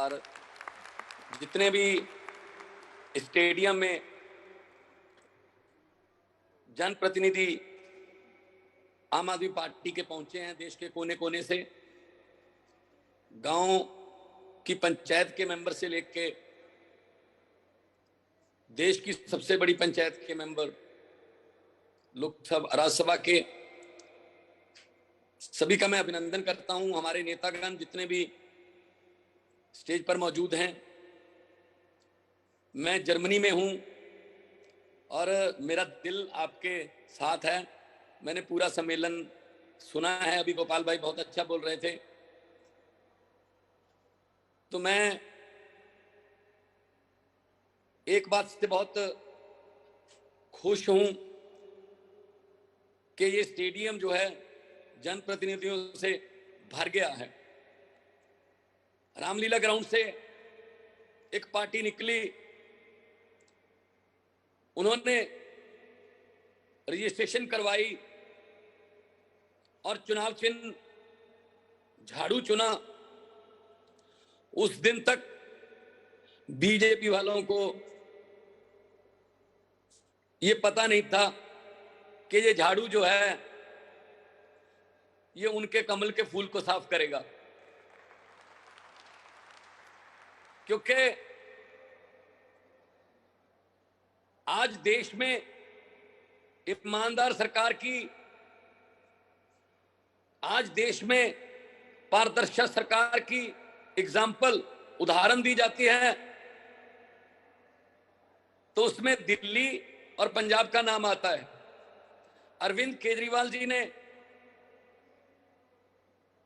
और जितने भी स्टेडियम में जनप्रतिनिधि आम आदमी पार्टी के पहुंचे हैं देश के कोने कोने से, गांव की पंचायत के मेंबर से लेके देश की सबसे बड़ी पंचायत के मेंबर, लोकसभा राज्यसभा के, सभी का मैं अभिनंदन करता हूं। हमारे नेतागण जितने भी स्टेज पर मौजूद हैं, मैं जर्मनी में हूं और मेरा दिल आपके साथ है। मैंने पूरा सम्मेलन सुना है, अभी गोपाल भाई बहुत अच्छा बोल रहे थे। तो मैं एक बात से बहुत खुश हूं कि ये स्टेडियम जो है जनप्रतिनिधियों से भर गया है। रामलीला ग्राउंड से एक पार्टी निकली, उन्होंने रजिस्ट्रेशन करवाई और चुनाव चिन्ह झाड़ू चुना। उस दिन तक बीजेपी वालों को ये पता नहीं था कि ये झाड़ू जो है ये उनके कमल के फूल को साफ करेगा, क्योंकि आज देश में ईमानदार सरकार की, आज देश में पारदर्शी सरकार की एग्जाम्पल, उदाहरण दी जाती है, तो उसमें दिल्ली और पंजाब का नाम आता है। अरविंद केजरीवाल जी ने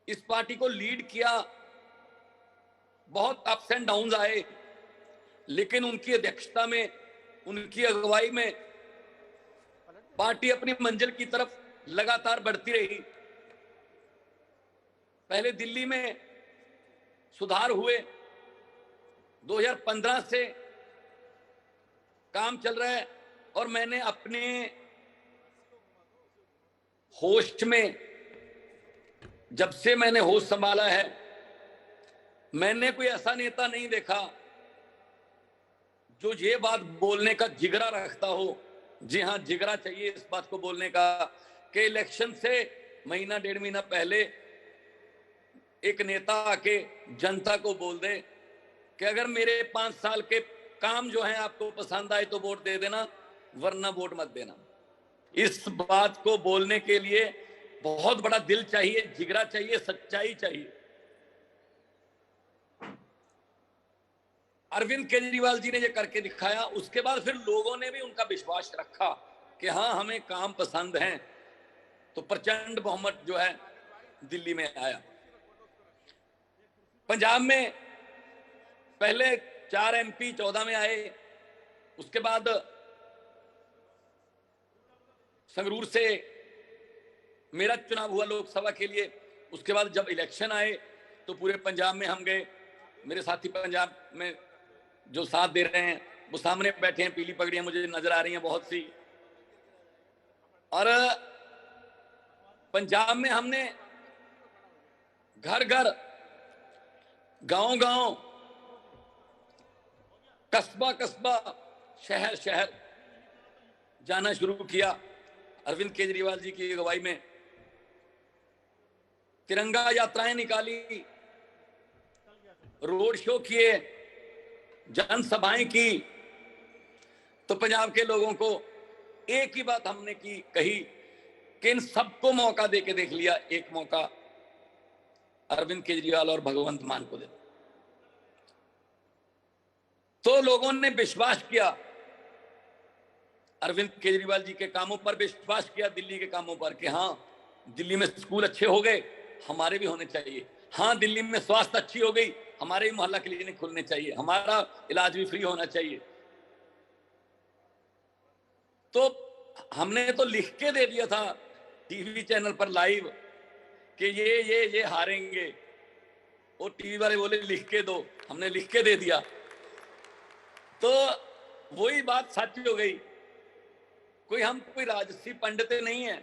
इस पार्टी को लीड किया, बहुत अप्स एंड डाउन्स आए, लेकिन उनकी अध्यक्षता में, उनकी अगुवाई में पार्टी अपनी मंजिल की तरफ लगातार बढ़ती रही। पहले दिल्ली में सुधार हुए, 2015 से काम चल रहा है और मैंने अपने होश में, जब से मैंने होश संभाला है, मैंने कोई ऐसा नेता नहीं देखा जो ये बात बोलने का जिगरा रखता हो। जी हां, जिगरा चाहिए इस बात को बोलने का कि इलेक्शन से महीना डेढ़ महीना पहले एक नेता आके जनता को बोल दे कि अगर मेरे 5 साल के काम जो हैं आपको पसंद आए तो वोट दे देना, वरना वोट मत देना। इस बात को बोलने के लिए बहुत बड़ा दिल चाहिए, जिगरा चाहिए, सच्चाई चाहिए। अरविंद केजरीवाल जी ने ये करके दिखाया। उसके बाद फिर लोगों ने भी उनका विश्वास रखा कि हाँ, हमें काम पसंद हैं, तो प्रचंड बहुमत जो है दिल्ली में आया। पंजाब में पहले 4 MP 14 में आए, उसके बाद संगरूर से मेरा चुनाव हुआ लोकसभा के लिए। उसके बाद जब इलेक्शन आए तो पूरे पंजाब में हम गए। मेरे साथी पंजाब में जो साथ दे रहे हैं वो सामने बैठे हैं, पीली पगड़ियां मुझे नजर आ रही हैं बहुत सी। और पंजाब में हमने घर घर, गांव गांव, कस्बा कस्बा, शहर शहर जाना शुरू किया। अरविंद केजरीवाल जी की अगुवाई में तिरंगा यात्राएं निकाली, रोड शो किए, जनसभाएं की। तो पंजाब के लोगों को एक ही बात हमने कही कि इन सबको मौका देके देख लिया, एक मौका अरविंद केजरीवाल और भगवंत मान को दे। तो लोगों ने विश्वास किया, अरविंद केजरीवाल जी के कामों पर विश्वास किया, दिल्ली के कामों पर, कि हाँ, दिल्ली में स्कूल अच्छे हो गए, हमारे भी होने चाहिए। हाँ, दिल्ली में स्वास्थ्य अच्छी हो गई, हमारे भी मोहल्ला क्लिनिक खुलने चाहिए, हमारा इलाज भी फ्री होना चाहिए। तो हमने तो लिख के दे दिया था टीवी चैनल पर लाइव कि ये हारेंगे। वो टीवी वाले बोले लिख के दो, हमने लिख के दे दिया। तो वही बात सच हो गई। हम कोई राजसी पंडित नहीं है,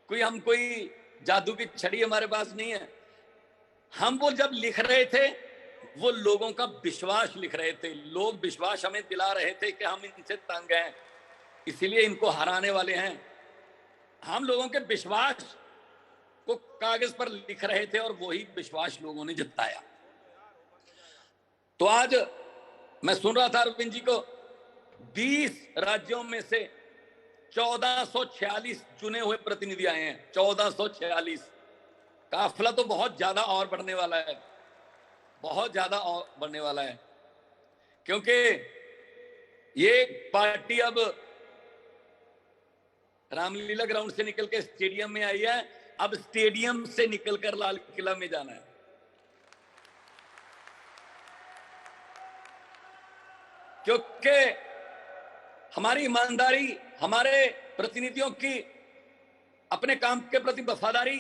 हम कोई जादू की छड़ी हमारे पास नहीं है। हम वो जब लिख रहे थे वो लोगों का विश्वास लिख रहे थे। लोग विश्वास हमें दिला रहे थे कि हम इनसे तंग हैं, इसीलिए इनको हराने वाले हैं। हम लोगों के विश्वास को कागज पर लिख रहे थे और वही विश्वास लोगों ने जताया। तो आज मैं सुन रहा था अरविंद जी को, 20 राज्यों में से 1446 चुने हुए प्रतिनिधि आए हैं। 1446। काफिला तो बहुत ज्यादा और बढ़ने वाला है, बहुत ज्यादा और बढ़ने वाला है, क्योंकि ये पार्टी अब रामलीला ग्राउंड से निकल के स्टेडियम में आई है। अब स्टेडियम से निकलकर लाल किला में जाना है। क्योंकि हमारी ईमानदारी, हमारे प्रतिनिधियों की अपने काम के प्रति वफादारी,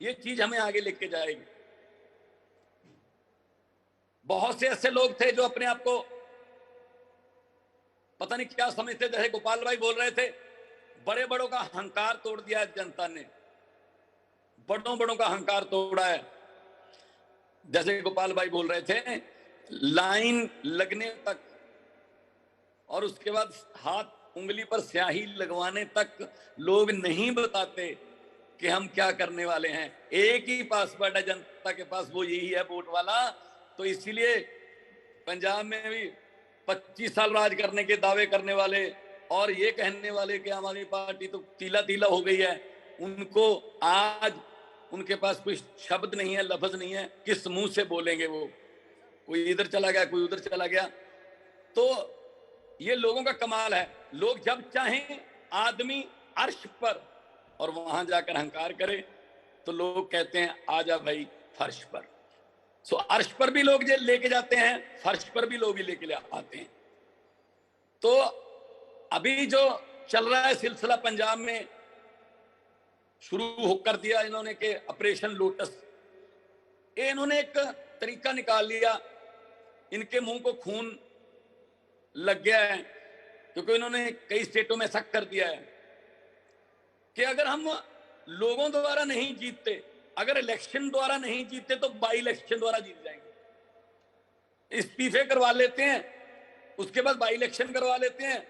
ये चीज हमें आगे लेके जाएगी। बहुत से ऐसे लोग थे जो अपने आप को पता नहीं क्या समझते, जैसे गोपाल भाई बोल रहे थे, बड़े बड़ों का अहंकार तोड़ दिया है जनता ने, बड़ों बड़ों का अहंकार तोड़ा है। जैसे गोपाल भाई बोल रहे थे, लाइन लगने तक और उसके बाद हाथ उंगली पर स्याही लगवाने तक लोग नहीं बताते कि हम क्या करने वाले हैं। एक ही पासवर्ड है जनता के पास, वो यही है, वोट वाला। तो इसीलिए पंजाब में भी 25 साल राज करने के दावे करने वाले और ये कहने वाले कि आम आदमी पार्टी तो तीला तीला हो गई है, उनको आज उनके पास कोई शब्द नहीं है, लफ्ज नहीं है, किस मुंह से बोलेंगे वो? कोई इधर चला गया, कोई उधर चला गया। तो ये लोगों का कमाल है। लोग जब चाहें आदमी अर्श पर और वहां जाकर अहंकार करे तो लोग कहते हैं आजा भाई फर्श पर। सो अर्श पर भी लोग लेके जाते हैं, फर्श पर भी लोग ही लेके आते हैं। तो अभी जो चल रहा है सिलसिला पंजाब में शुरू कर दिया इन्होंने के ऑपरेशन लोटस, इन्होंने एक तरीका निकाल लिया। इनके मुंह को खून लग गया है, क्योंकि इन्होंने कई स्टेटों में ऐसा कर दिया है कि अगर हम लोगों द्वारा नहीं जीतते, अगर इलेक्शन द्वारा नहीं जीतते तो बाई इलेक्शन द्वारा जीत जाएंगे। इस्तीफे करवा लेते हैं, उसके बाद बाई इलेक्शन करवा लेते हैं,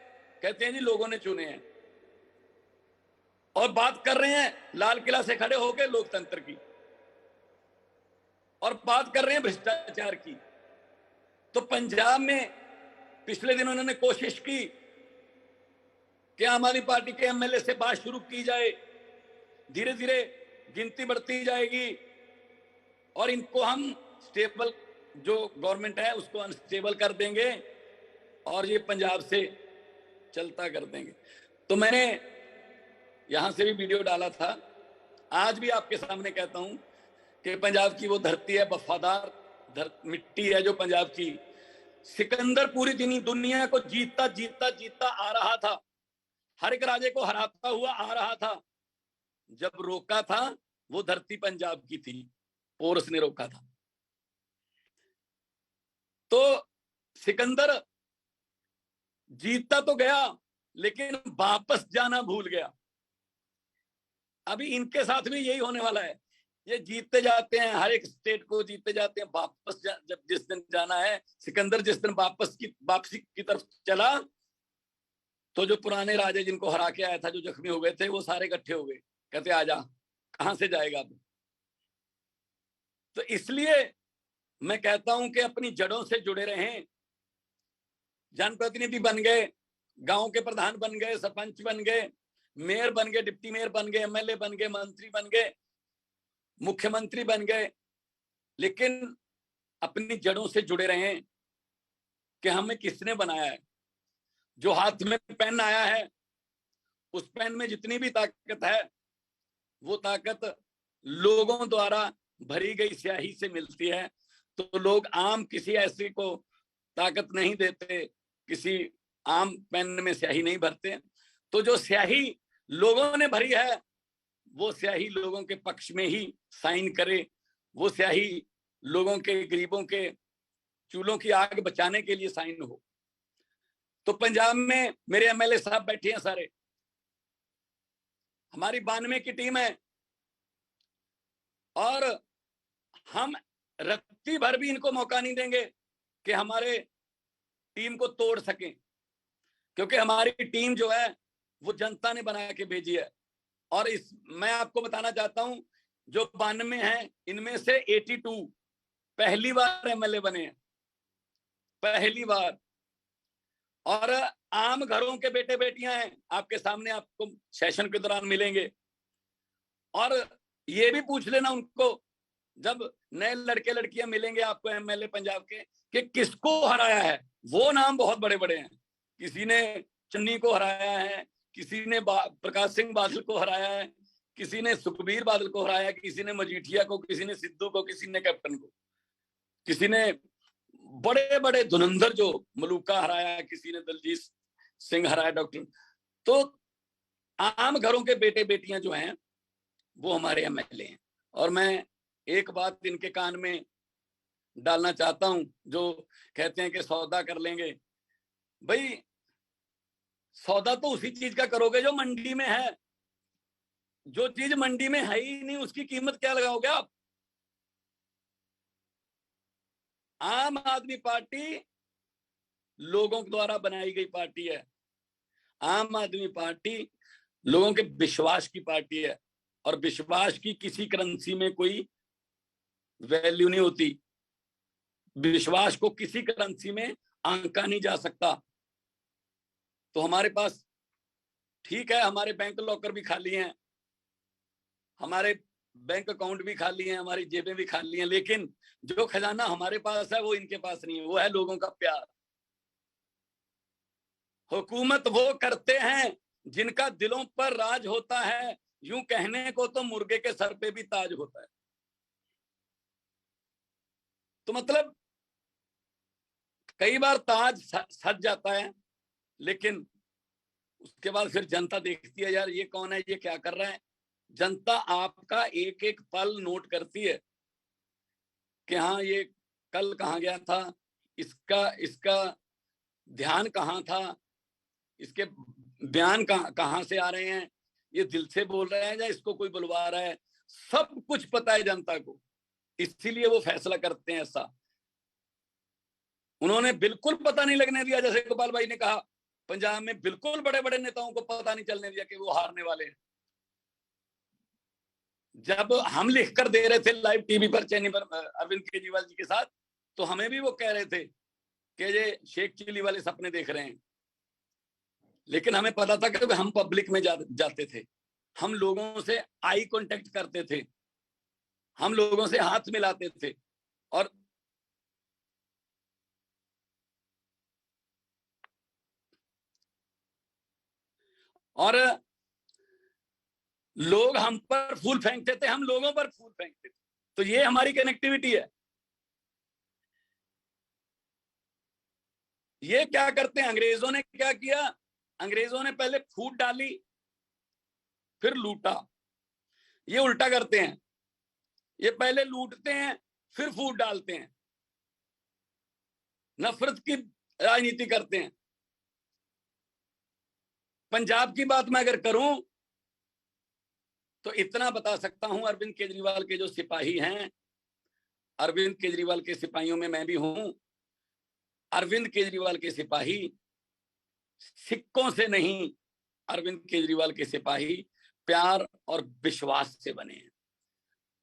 कहते हैं जी लोगों ने चुने हैं, और बात कर रहे हैं लाल किला से खड़े होकर लोकतंत्र की, और बात कर रहे हैं भ्रष्टाचार की। तो पंजाब में पिछले दिन उन्होंने कोशिश की कि आम आदमी पार्टी के एमएलए से बात शुरू की जाए, धीरे धीरे गिनती बढ़ती जाएगी और इनको हम स्टेबल, जो गवर्नमेंट है उसको अनस्टेबल कर देंगे और ये पंजाब से चलता कर देंगे। तो मैंने यहां से भी वीडियो डाला था, आज भी आपके सामने कहता हूं कि पंजाब की वो धरती है, वफादार मिट्टी है जो पंजाब की। सिकंदर पूरी दुनिया को जीतता जीतता जीतता आ रहा था, हर एक राजे को हराता हुआ आ रहा था। जब रोका था वो धरती पंजाब की थी, पोरस ने रोका था। तो सिकंदर जीतता तो गया लेकिन वापस जाना भूल गया। अभी इनके साथ भी यही होने वाला है। ये जीतते जाते हैं, हर एक स्टेट को जीतते जाते हैं, वापस जब जिस दिन जाना है, सिकंदर जिस दिन वापसी की तरफ चला तो जो पुराने राजे जिनको हरा के आया था, जो जख्मी हो गए थे, वो सारे इकट्ठे हो गए, कहते आजा, कहां से जाएगा अब। तो इसलिए मैं कहता हूं कि अपनी जड़ों से जुड़े रहें। जनप्रतिनिधि बन गए, गांव के प्रधान बन गए, सरपंच बन गए, मेयर बन गए, डिप्टी मेयर बन गए, एमएलए बन गए, मंत्री बन गए, मुख्यमंत्री बन गए, लेकिन अपनी जड़ों से जुड़े रहें कि हमें किसने बनाया है। जो हाथ में पेन आया है, उस पेन में जितनी भी ताकत है, वो ताकत लोगों द्वारा भरी गई स्याही से मिलती है। तो लोग आम किसी ऐसे को ताकत नहीं देते, किसी आम पेन में स्याही नहीं भरते। तो जो स्याही लोगों ने भरी है, वो स्याही लोगों के पक्ष में ही साइन करे, वो स्याही लोगों के, गरीबों के चूल्हों की आग बचाने के लिए साइन हो। तो पंजाब में मेरे एमएलए साहब बैठे हैं सारे, हमारी 92 की टीम है, और हम रत्ती भर भी इनको मौका नहीं देंगे कि हमारे टीम को तोड़ सकें, क्योंकि हमारी टीम जो है वो जनता ने बना के भेजी है। और मैं आपको बताना चाहता हूं, जो 92 हैं इनमें से 82 पहली बार एमएलए बने हैं, पहली बार। और आम घरों के बेटे बेटियां हैं, आपके सामने आपको सेशन के दौरान मिलेंगे। और ये भी पूछ लेना उनको, जब नए लड़के लड़कियां मिलेंगे आपको एमएलए पंजाब के, कि किसको हराया है। वो नाम बहुत बड़े बड़े हैं, किसी ने चन्नी को हराया है, किसी ने प्रकाश सिंह बादल को हराया है, किसी ने सुखबीर बादल को हराया, किसी ने मजीठिया को, किसी ने सिद्धू को, किसी ने कैप्टन को, किसी ने बड़े बड़े धुरंधर जो मलूका हराया, किसी ने दलजीत सिंह हराया, डॉक्टर। तो आम घरों के बेटे बेटियां जो हैं वो हमारे एमएलए हैं। और मैं एक बात इनके कान में डालना चाहता हूं, जो कहते हैं कि सौदा कर लेंगे। भाई सौदा तो उसी चीज का करोगे जो मंडी में है। जो चीज मंडी में है ही नहीं उसकी कीमत क्या लगाओगे आप? आम आदमी पार्टी लोगों द्वारा बनाई गई पार्टी है। आम आदमी पार्टी लोगों के विश्वास की पार्टी है, और विश्वास की किसी करेंसी में कोई वैल्यू नहीं होती। विश्वास को किसी करेंसी में आंका नहीं जा सकता। तो हमारे पास ठीक है, हमारे बैंक लॉकर भी खाली हैं, हमारे बैंक अकाउंट भी खाली हैं, हमारी जेबें भी खाली हैं, लेकिन जो खजाना हमारे पास है वो इनके पास नहीं है। वो है लोगों का प्यार। हुकूमत वो करते हैं जिनका दिलों पर राज होता है। यूं कहने को तो मुर्गे के सर पे भी ताज होता है। तो मतलब कई बार ताज सज जाता है, लेकिन उसके बाद फिर जनता देखती है, यार ये कौन है, ये क्या कर रहा है। जनता आपका एक एक पल नोट करती है कि हाँ ये कल कहाँ गया था, इसका ध्यान कहाँ था, इसके बयान कहाँ से आ रहे हैं, ये दिल से बोल रहा है या इसको कोई बुलवा रहा है। सब कुछ पता है जनता को, इसीलिए वो फैसला करते हैं ऐसा। उन्होंने बिल्कुल पता नहीं लगने दिया, जैसे गोपाल भाई ने कहा, पंजाब में बिल्कुल बड़े बड़े नेताओं को पता नहीं चलने दिया कि वो हारने वाले हैं। जब हम लिख कर दे रहे थे लाइव टीवी पर चैनल पर अरविंद केजरीवाल जी के साथ, तो हमें भी वो कह रहे थे कि ये शेख चिल्ली वाले सपने देख रहे हैं। लेकिन हमें पता था कि हम पब्लिक में जाते थे, हम लोगों से आई कांटेक्ट करते थे, हम लोगों से हाथ मिलाते थे। और लोग हम पर फूल फेंकते थे, हम लोगों पर फूल फेंकते थे। तो ये हमारी कनेक्टिविटी है। ये क्या करते हैं, अंग्रेजों ने क्या किया, अंग्रेजों ने पहले फूट डाली फिर लूटा। ये उल्टा करते हैं, ये पहले लूटते हैं फिर फूट डालते हैं, नफरत की राजनीति करते हैं। पंजाब की बात मैं अगर करूं तो इतना बता सकता हूं, अरविंद केजरीवाल के जो सिपाही हैं, अरविंद केजरीवाल के सिपाहियों में मैं भी हूं। अरविंद केजरीवाल के सिपाही सिक्कों से नहीं, अरविंद केजरीवाल के सिपाही प्यार और विश्वास से बने हैं।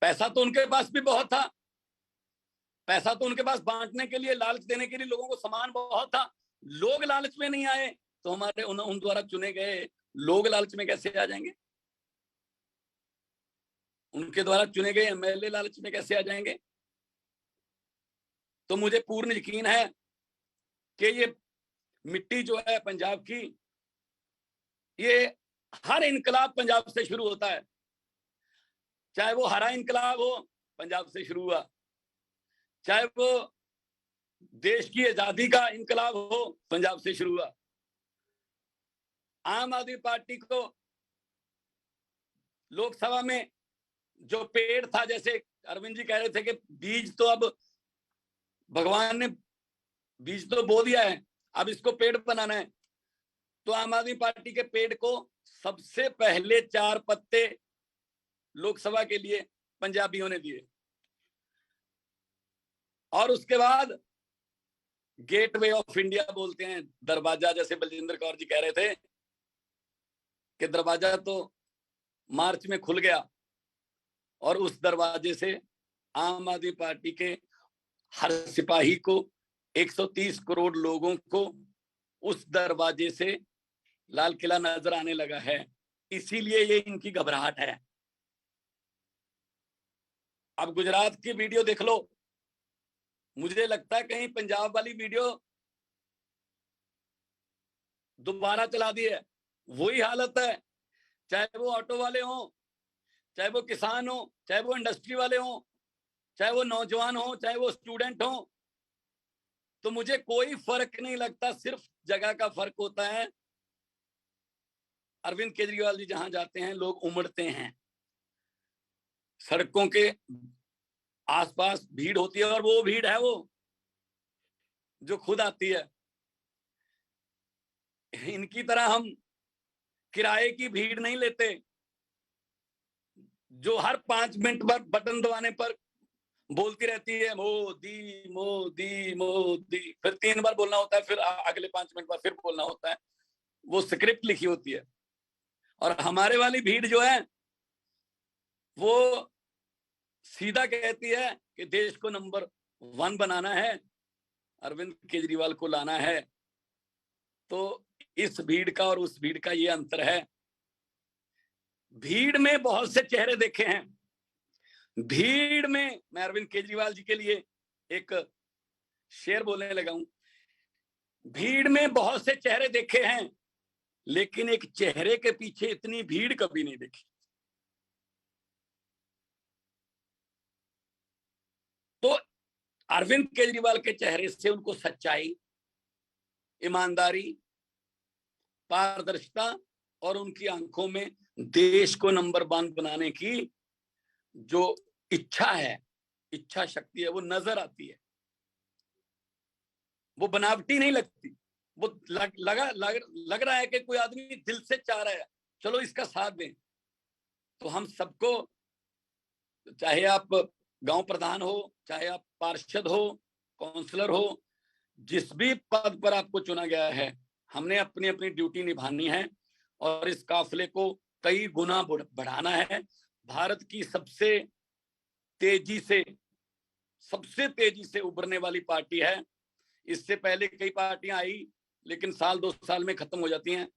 पैसा तो उनके पास भी बहुत था, पैसा तो उनके पास बांटने के लिए, लालच देने के लिए, लोगों को सामान बहुत था। लोग लालच में नहीं आए तो हमारे उन द्वारा चुने गए लोग लालच में कैसे आ जाएंगे? उनके द्वारा चुने गए एमएलए लालच में कैसे आ जाएंगे? तो मुझे पूर्ण यकीन है कि ये मिट्टी जो है पंजाब की, ये हर इनकलाब पंजाब से शुरू होता है। चाहे वो हरा इनकलाब हो, पंजाब से शुरू हुआ, चाहे वो देश की आजादी का इनकलाब हो, पंजाब से शुरू हुआ। आम आदमी पार्टी को लोकसभा में जो पेड़ था, जैसे अरविंद जी कह रहे थे कि बीज तो अब भगवान ने बीज तो बो दिया है, अब इसको पेड़ बनाना है। तो आम आदमी पार्टी के पेड़ को सबसे पहले 4 पत्ते लोकसभा के लिए पंजाबियों ने दिए। और उसके बाद गेटवे ऑफ इंडिया बोलते हैं, दरवाजा, जैसे बलजिंदर कौर जी कह रहे थे कि दरवाजा तो मार्च में खुल गया और उस दरवाजे से आम आदमी पार्टी के हर सिपाही को, 130 करोड़ लोगों को उस दरवाजे से लाल किला नजर आने लगा है। इसीलिए ये इनकी घबराहट है। अब गुजरात की वीडियो देख लो, मुझे लगता है कहीं पंजाब वाली वीडियो दोबारा चला दी है। वही हालत है, चाहे वो ऑटो वाले हों, चाहे वो किसान हो, चाहे वो इंडस्ट्री वाले हों, चाहे वो नौजवान हो, चाहे वो स्टूडेंट हो, तो मुझे कोई फर्क नहीं लगता। सिर्फ जगह का फर्क होता है। अरविंद केजरीवाल जी जहां जाते हैं लोग उमड़ते हैं, सड़कों के आसपास भीड़ होती है, और वो भीड़ है वो जो खुद आती है। इनकी तरह हम किराए की भीड़ नहीं लेते जो हर 5 मिनट पर बटन दबाने पर बोलती रहती है मोदी मोदी मोदी, फिर 3 बार बोलना होता है, फिर अगले 5 मिनट बाद फिर बोलना होता है। वो स्क्रिप्ट लिखी होती है। और हमारे वाली भीड़ जो है वो सीधा कहती है कि देश को नंबर 1 बनाना है, अरविंद केजरीवाल को लाना है। तो इस भीड़ का और उस भीड़ का ये अंतर है। भीड़ में बहुत से चेहरे देखे हैं। भीड़ में मैं अरविंद केजरीवाल जी के लिए एक शेर बोलने लगा हूं। भीड़ में बहुत से चेहरे देखे हैं, लेकिन एक चेहरे के पीछे इतनी भीड़ कभी नहीं देखी। तो अरविंद केजरीवाल के चेहरे से उनको सच्चाई, ईमानदारी, पारदर्शिता और उनकी आंखों में देश को नंबर 1 बनाने की जो इच्छा है, इच्छा शक्ति है, वो नजर आती है। वो बनावटी नहीं लगती। वो लग रहा है कि कोई आदमी दिल से चाह रहा है, चलो इसका साथ दें। तो हम सबको, चाहे आप गांव प्रधान हो, चाहे आप पार्षद हो, काउंसलर हो, जिस भी पद पर आपको चुना गया है, हमने अपनी अपनी ड्यूटी निभानी है और इस काफिले को कई गुना बढ़ाना है। भारत की सबसे तेजी से उभरने वाली पार्टी है। इससे पहले कई पार्टियां आई, लेकिन साल 2 साल में खत्म हो जाती हैं।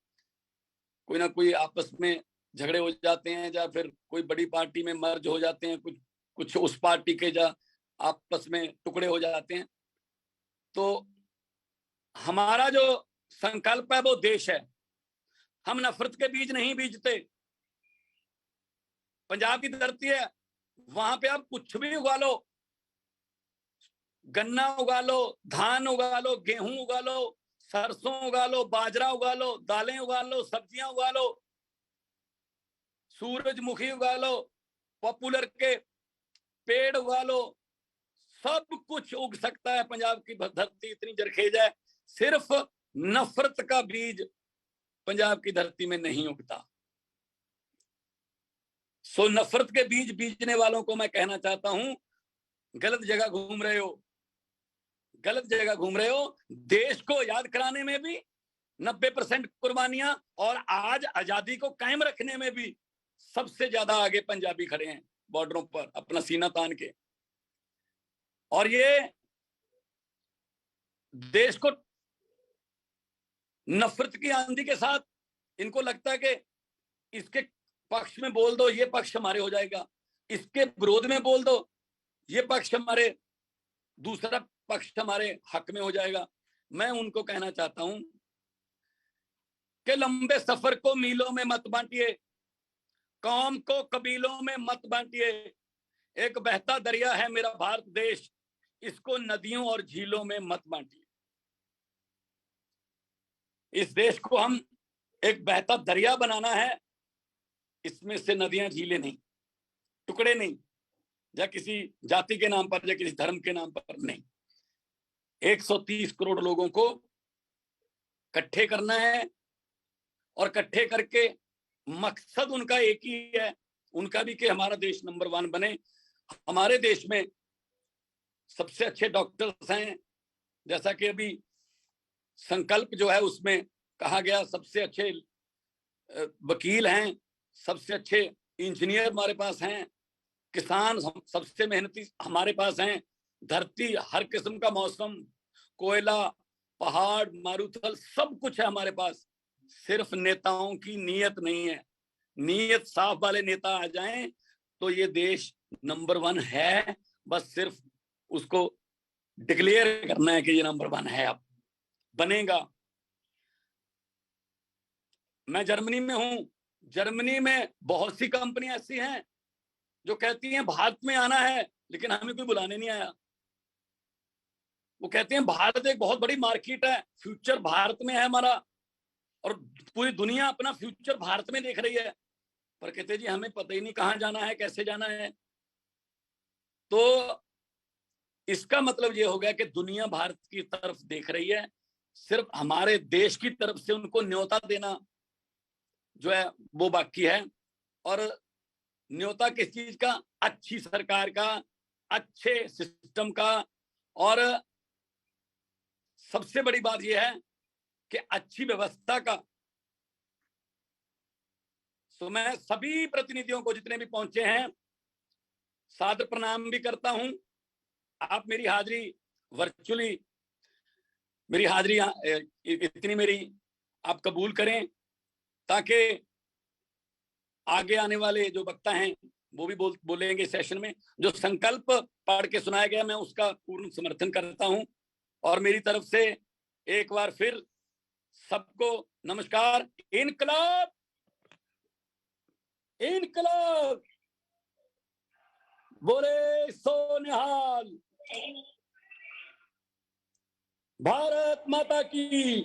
कोई ना कोई आपस में झगड़े हो जाते हैं, या फिर कोई बड़ी पार्टी में मर्ज हो जाते हैं, कुछ उस पार्टी के आपस में टुकड़े हो जाते हैं। तो हमारा जो संकल्प है वो देश है। हम नफरत के बीज नहीं बीजते। पंजाब की धरती है, वहां पे आप कुछ भी उगा लो, गन्ना उगा लो, धान उगा लो, गेहूं उगा लो, सरसों उगा लो, बाजरा उगा लो, दालें उगा लो, सब्जियां उगा लो, सूरजमुखी उगा लो, पॉपुलर के पेड़ उगा लो, सब कुछ उग सकता है। पंजाब की धरती इतनी जरखेज है। सिर्फ नफरत का बीज पंजाब की धरती में नहीं उगता। सो नफरत के बीज बीजने वालों को मैं कहना चाहता हूं, गलत जगह घूम रहे हो, गलत जगह घूम रहे हो। देश को याद कराने में भी 90% कुर्बानियां, और आज आजादी को कायम रखने में भी सबसे ज्यादा आगे पंजाबी खड़े हैं बॉर्डरों पर अपना सीना तान के। और ये देश को नफरत की आंधी के साथ, इनको लगता है कि इसके पक्ष में बोल दो ये पक्ष हमारे हो जाएगा, इसके विरोध में बोल दो ये पक्ष हमारे, दूसरा पक्ष हमारे हक में हो जाएगा। मैं उनको कहना चाहता हूं कि लंबे सफर को मीलों में मत बांटिए, कौम को कबीलों में मत बांटिए। एक बहता दरिया है मेरा भारत देश, इसको नदियों और झीलों में मत बांटिए। इस देश को हम एक बहता दरिया बनाना है, इसमें से नदियां झीलें नहीं, टुकड़े नहीं, या किसी जाति के नाम पर या किसी धर्म के नाम पर नहीं। 130 करोड़ लोगों को इकट्ठे करना है, और इकट्ठे करके मकसद उनका एक ही है, उनका भी कि हमारा देश नंबर 1 बने। हमारे देश में सबसे अच्छे डॉक्टर्स हैं, जैसा कि अभी संकल्प जो है उसमें कहा गया, सबसे अच्छे वकील हैं, सबसे अच्छे इंजीनियर हमारे पास हैं, किसान सबसे मेहनती हमारे पास हैं, धरती हर किस्म का मौसम, कोयला, पहाड़, मारूथल, सब कुछ है हमारे पास। सिर्फ नेताओं की नीयत नहीं है। नीयत साफ वाले नेता आ जाएं तो ये देश नंबर 1 है। बस सिर्फ उसको डिक्लेयर करना है कि ये नंबर 1 है, अब बनेगा। मैं जर्मनी में हूं। जर्मनी में बहुत सी कंपनियां ऐसी हैं जो कहती हैं भारत में आना है, लेकिन हमें कोई बुलाने नहीं आया। वो कहते हैं भारत एक बहुत बड़ी मार्केट है, फ्यूचर भारत में है हमारा, और पूरी दुनिया अपना फ्यूचर भारत में देख रही है, पर कहते जी हमें पता ही नहीं कहां जाना है, कैसे जाना है। तो इसका मतलब ये हो गया कि दुनिया भारत की तरफ देख रही है, सिर्फ हमारे देश की तरफ से उनको न्योता देना जो है वो बाकी है। और न्योता किस चीज का? अच्छी सरकार का, अच्छे सिस्टम का, और सबसे बड़ी बात यह है कि अच्छी व्यवस्था का। तो मैं सभी प्रतिनिधियों को जितने भी पहुंचे हैं सादर प्रणाम भी करता हूं। आप मेरी हाजिरी वर्चुअली, मेरी हाजिरी इतनी मेरी आप कबूल करें, ताकि आगे आने वाले जो वक्ता हैं वो भी बोलेंगे सेशन में। जो संकल्प पढ़ के सुनाया गया मैं उसका पूर्ण समर्थन करता हूं। और मेरी तरफ से एक बार फिर सबको नमस्कार। इनकलाब, इनकलाब, बोले सो निहाल। भारत माता की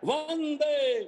वंदे